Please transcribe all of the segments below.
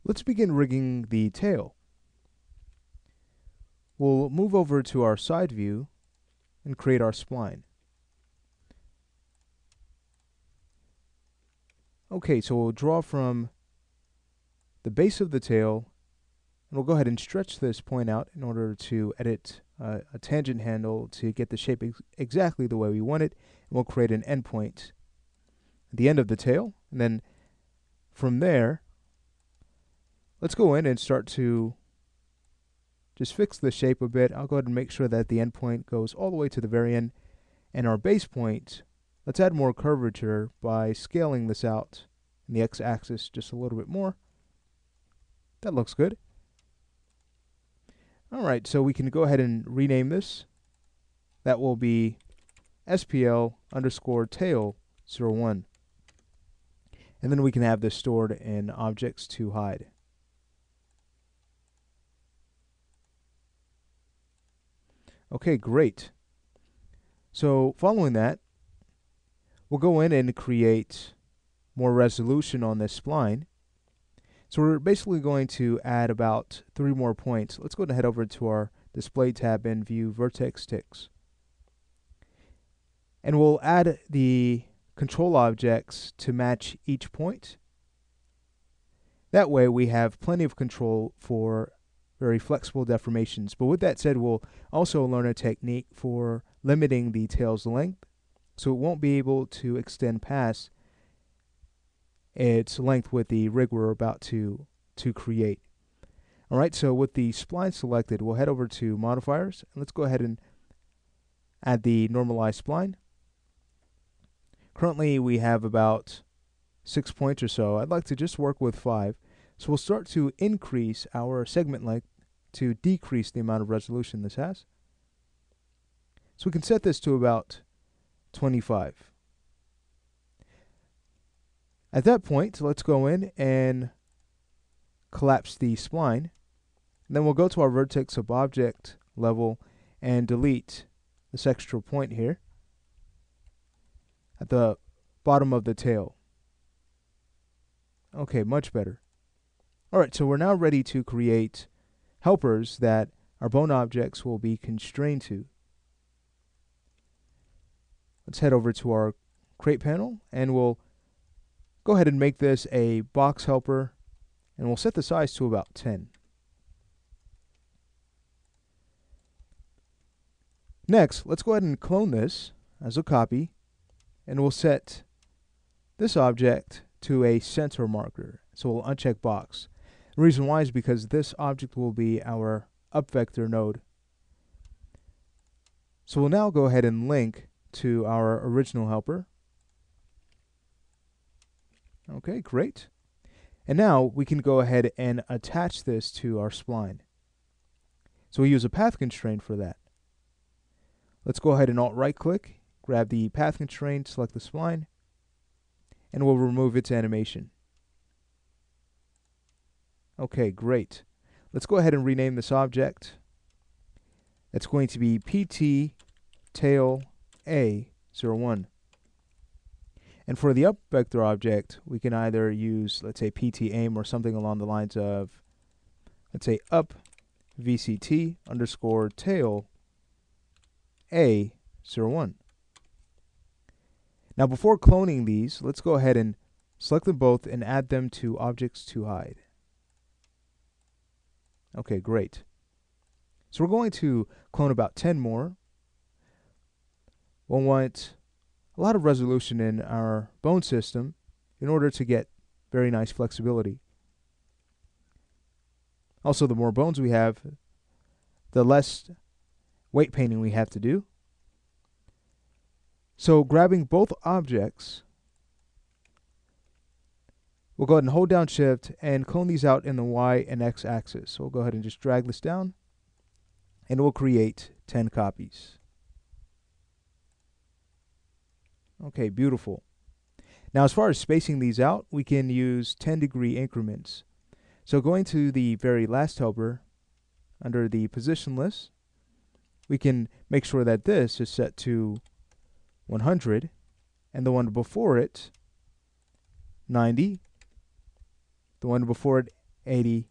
Let's begin rigging the tail. We'll move over to our side view and create our spline. Okay, so we'll draw from the base of the tail, and we'll go ahead and stretch this point out in order to edit a tangent handle to get the shape exactly the way we want it, and we'll create an endpoint at the end of the tail, and then from there, let's go in and start to just fix the shape a bit. I'll go ahead and make sure that the endpoint goes all the way to the very end, and our base point, let's add more curvature by scaling this out in the x-axis just a little bit more. That looks good. Alright, so we can go ahead and rename this. That will be SPL_tail01. And then we can have this stored in objects to hide. Okay, great. So following that, we'll go in and create more resolution on this spline. So we're basically going to add about 3 more points. Let's go ahead and head over to our display tab and view vertex ticks. And we'll add the control objects to match each point. That way we have plenty of control for very flexible deformations. But with that said, we'll also learn a technique for limiting the tail's length, so it won't be able to extend past its length with the rig we're about to create. Alright, so with the spline selected, we'll head over to modifiers, and let's go ahead and add the normalized spline. Currently we have about 6 points or so. I'd like to just work with 5. So we'll start to increase our segment length to decrease the amount of resolution this has. So we can set this to about 25. At that point, let's go in and collapse the spline. And then we'll go to our vertex of object level and delete this extra point here at the bottom of the tail. Okay, much better. Alright, so we're now ready to create helpers that our bone objects will be constrained to. Let's head over to our create panel, and we'll go ahead and make this a box helper, and we'll set the size to about 10. Next, let's go ahead and clone this as a copy, and we'll set this object to a center marker. So we'll uncheck box. The reason why is because this object will be our up vector node. So we'll now go ahead and link to our original helper. Okay, great. And now we can go ahead and attach this to our spline. So we use a path constraint for that. Let's go ahead and alt right click, grab the path constraint, select the spline, and we'll remove its animation. Okay, great. Let's go ahead and rename this object. That's going to be PT tail A01. And for the up vector object, we can either use, let's say, PT aim or something along the lines of, let's say, up VCT underscore tail A01. Now before cloning these, let's go ahead and select them both and add them to objects to hide. Okay, great. So we're going to clone about 10 more. We'll want a lot of resolution in our bone system in order to get very nice flexibility. Also, the more bones we have, the less weight painting we have to do. So grabbing both objects, we'll go ahead and hold down shift and clone these out in the Y and X axis. So we'll go ahead and just drag this down, and we'll create 10 copies. Okay, beautiful. Now as far as spacing these out, we can use 10-degree increments. So going to the very last helper, under the position list, we can make sure that this is set to 100, and the one before it, 90, the one before it, 80,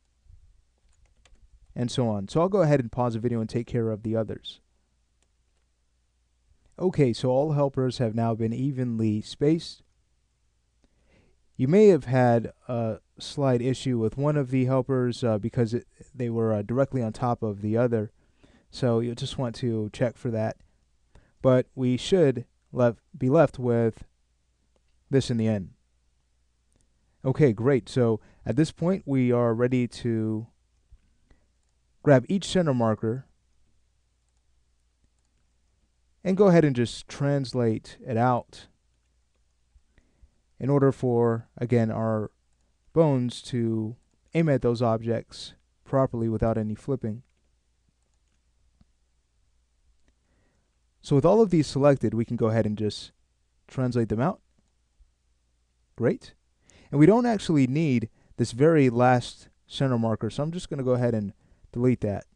and so on. So I'll go ahead and pause the video and take care of the others. Okay, so all helpers have now been evenly spaced. You may have had a slight issue with one of the helpers because they were directly on top of the other. So you'll just want to check for that. But we should be left with this in the end. Okay, great. So at this point, we are ready to grab each center marker and go ahead and just translate it out in order for, again, our bones to aim at those objects properly without any flipping. So with all of these selected, we can go ahead and just translate them out. Great. And we don't actually need this very last center marker, so I'm just going to go ahead and delete that.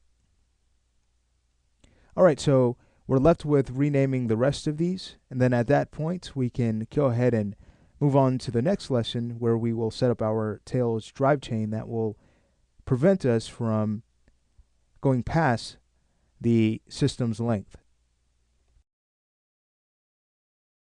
All right, so we're left with renaming the rest of these, and then at that point, we can go ahead and move on to the next lesson where we will set up our tail's drive chain that will prevent us from going past the system's length.